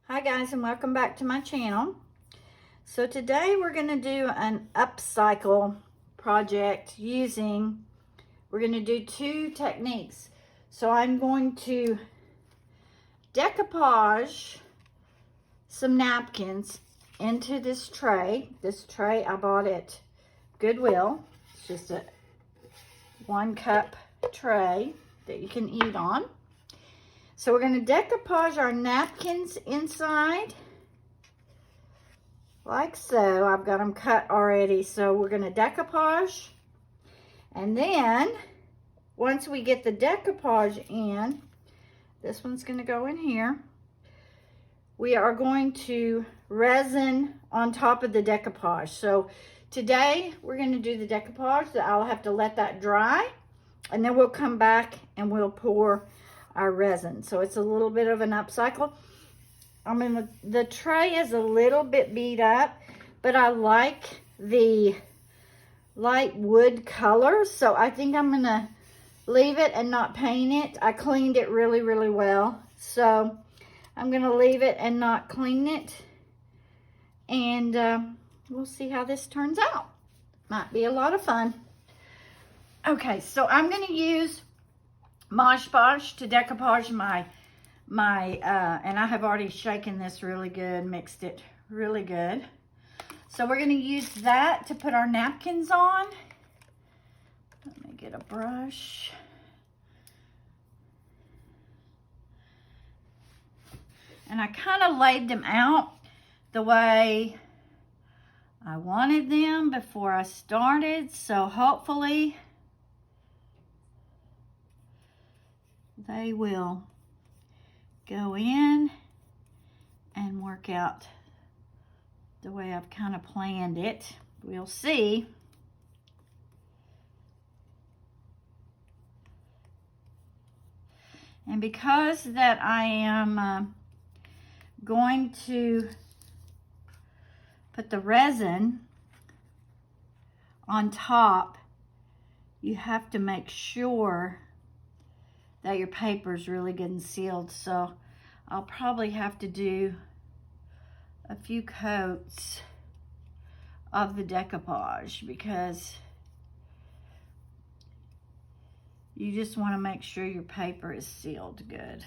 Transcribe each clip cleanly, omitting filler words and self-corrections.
Hi guys, and welcome back to my channel. So today we're going to do an upcycle project we're going to do two techniques. So I'm going to decoupage some napkins into this tray. This tray I bought at Goodwill. It's just a 1-cup tray that you can eat on. So we're going to decoupage our napkins inside. Like so. I've got them cut already. So we're going to decoupage. And then, once we get the decoupage in, this one's going to go in here. We are going to resin on top of the decoupage. So today, we're going to do the decoupage. I'll have to let that dry. And then we'll come back and we'll pour our resin. So it's a little bit of an upcycle. I mean, the tray is a little bit beat up, but I like the light wood color, so I think I'm gonna leave it and not paint it. I cleaned it really, really well, so I'm gonna leave it and not clean it, and we'll see how this turns out. Might be a lot of fun. Okay, so I'm gonna use Mod Podge to decoupage my and I have already shaken this really good, mixed it really good. So we're going to use that to put our napkins on. Let me get a brush. And I kind of laid them out the way I wanted them before I started. So hopefully they will go in and work out the way I've kind of planned it. We'll see. And because that I am going to put the resin on top, you have to make sure that your paper is really good and sealed. So I'll probably have to do a few coats of the decoupage because you just want to make sure your paper is sealed good.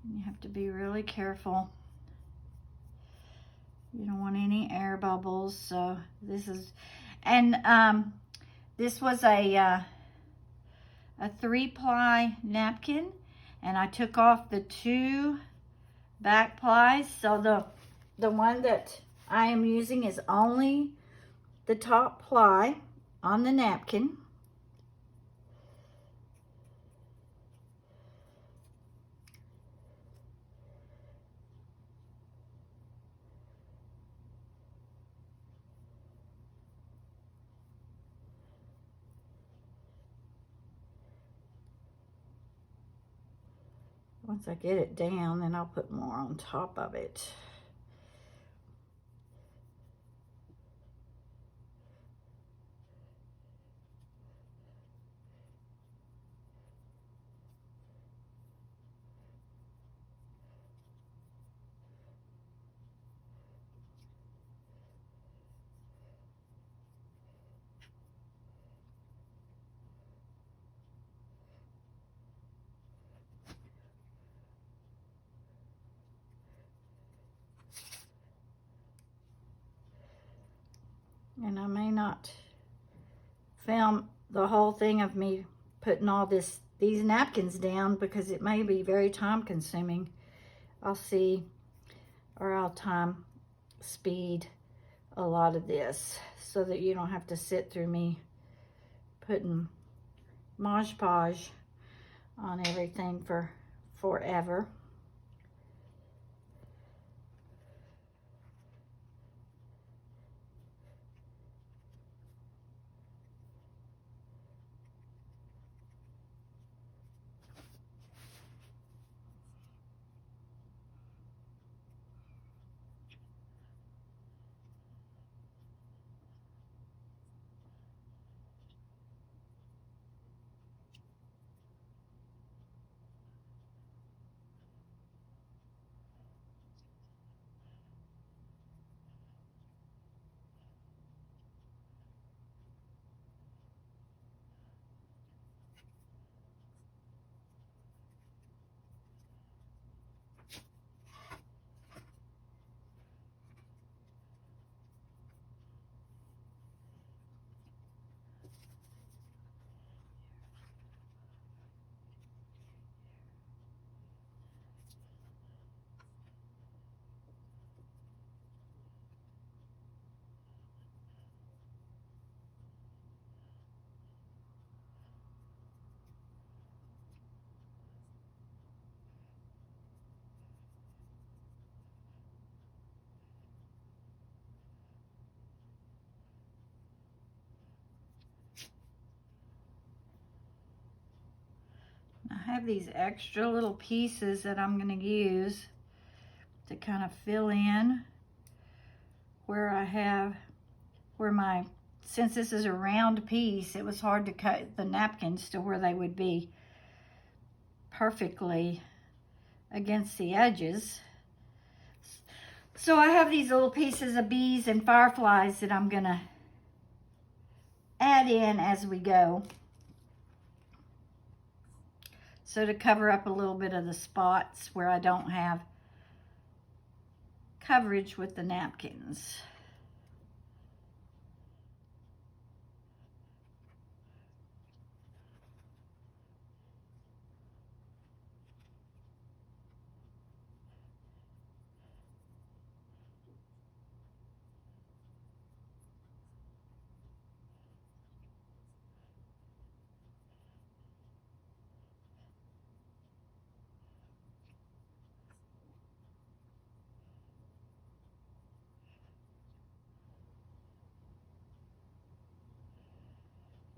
You have to be really careful. You don't want any air bubbles. So this is, and this was a 3-ply napkin, and I took off the 2 back plies. So the one that I am using is only the top ply on the napkin. Once I get it down, then I'll put more on top of it. And I may not film the whole thing of me putting all these napkins down because it may be very time consuming. I'll see, or I'll time speed a lot of this so that you don't have to sit through me putting Mod Podge on everything for forever. I have these extra little pieces that I'm going to use to kind of fill in where I have, since this is a round piece, it was hard to cut the napkins to where they would be perfectly against the edges. So I have these little pieces of bees and fireflies that I'm gonna add in as we go. So to cover up a little bit of the spots where I don't have coverage with the napkins.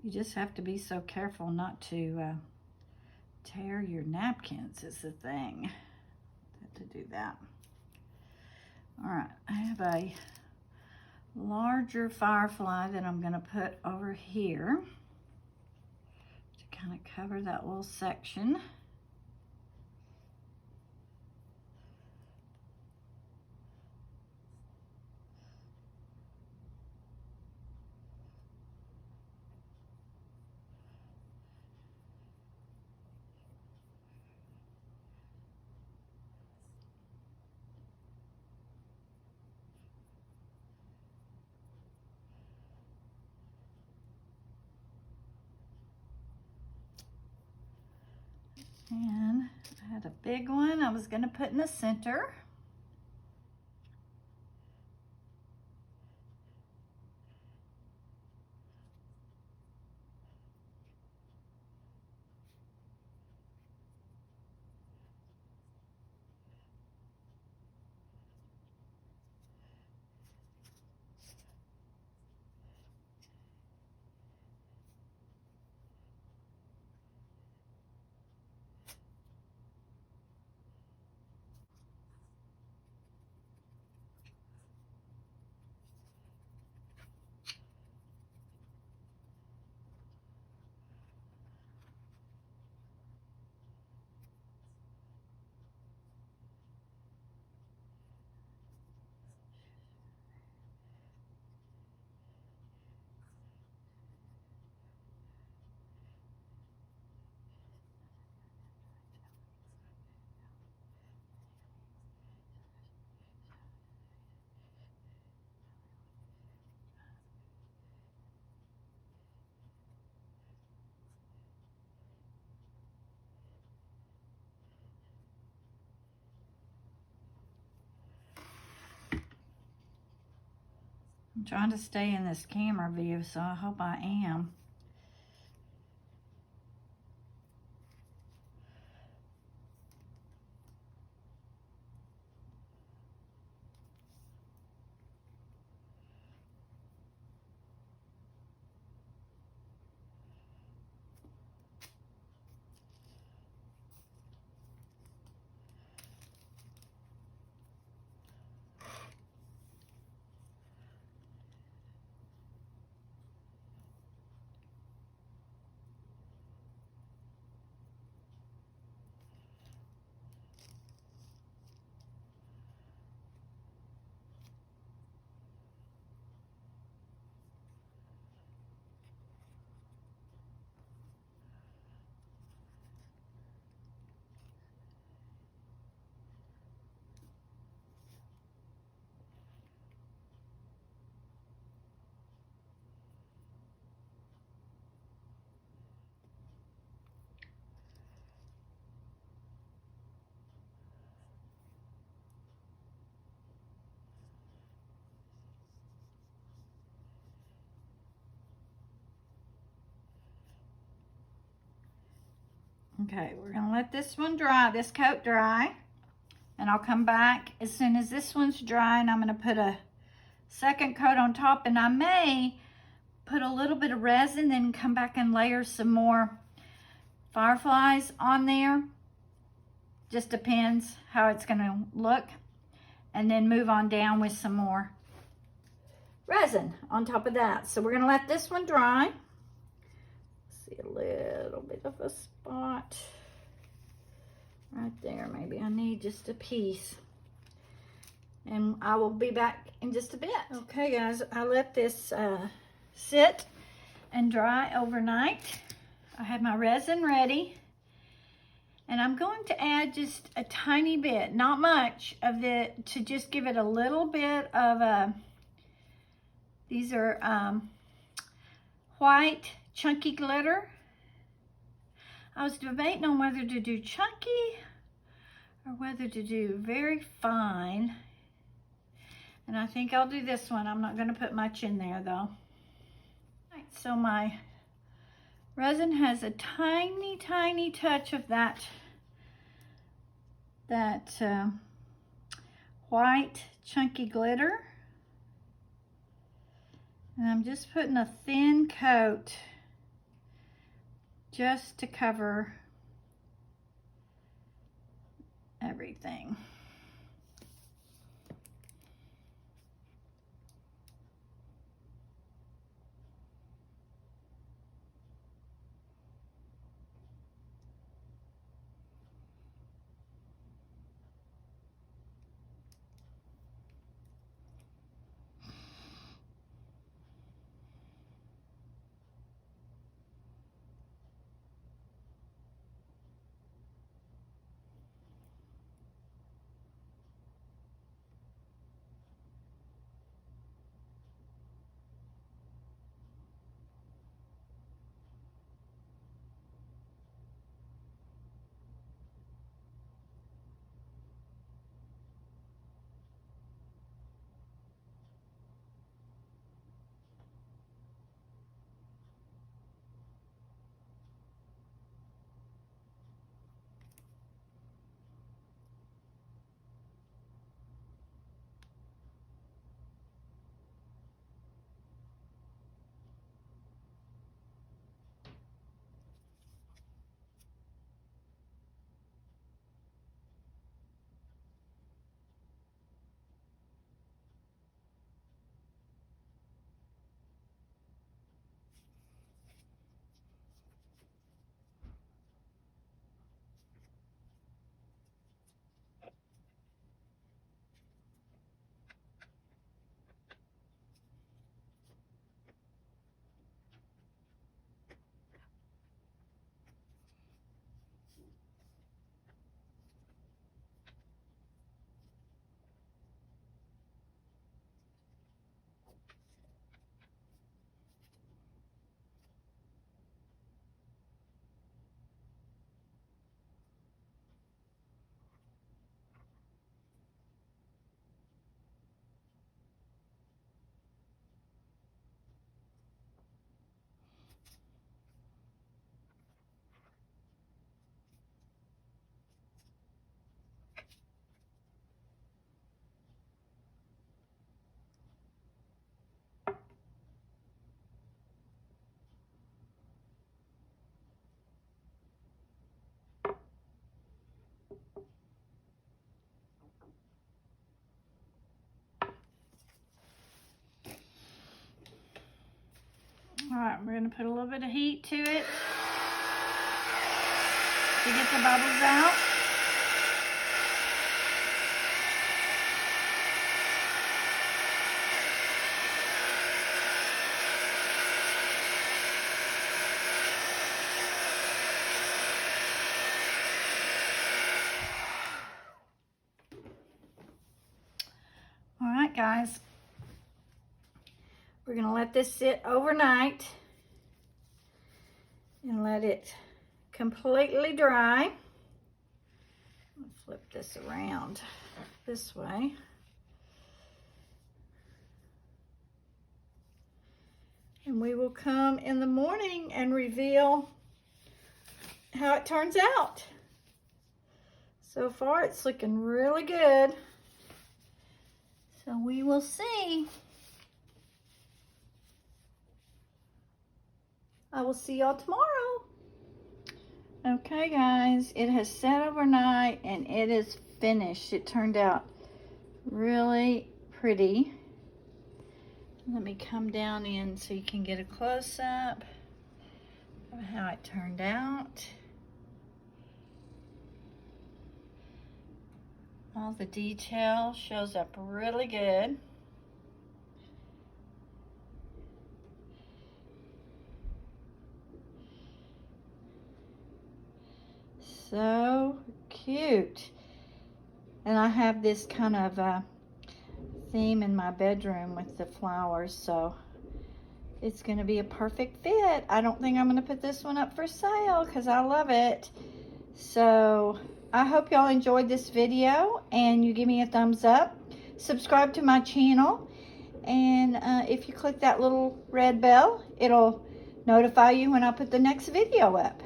You just have to be so careful not to tear your napkins is the thing to do that. All right, I have a larger firefly that I'm gonna put over here to kind of cover that little section. And I had a big one I was going to put in the center. I'm trying to stay in this camera view, so I hope I am. Okay, we're gonna let this one dry, this coat dry, and I'll come back as soon as this one's dry, and I'm gonna put a second coat on top, and I may put a little bit of resin, then come back and layer some more fireflies on there. Just depends how it's going to look. And then move on down with some more resin on top of that. So we're going to let this one dry. See a little bit of a spot right there. Maybe I need just a piece. And I will be back in just a bit. Okay guys, I let this sit and dry overnight. I have my resin ready. And I'm going to add just a tiny bit, not much of it, to just give it a little bit of a, these are white chunky glitter. I was debating on whether to do chunky or whether to do very fine. And I think I'll do this one. I'm not going to put much in there though. Right, so my resin has a tiny, tiny touch of that white chunky glitter. And I'm just putting a thin coat just to cover everything. All right, we're gonna put a little bit of heat to it to get the bubbles out. All right, guys. We're gonna let this sit overnight and let it completely dry. Let's flip this around this way. And we will come in the morning and reveal how it turns out. So far, it's looking really good. So we will see. I will see y'all tomorrow. Okay guys, it has set overnight and it is finished. It turned out really pretty. Let me come down in so you can get a close-up of how it turned out. All the detail shows up really good. So cute. And I have this kind of theme in my bedroom with the flowers, so it's going to be a perfect fit. I don't think I'm going to put this one up for sale because I love it. So I hope y'all enjoyed this video and you give me a thumbs up. Subscribe to my channel, and if you click that little red bell, it'll notify you when I put the next video up.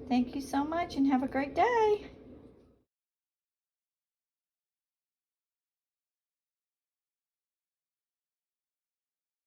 Thank you so much and have a great day.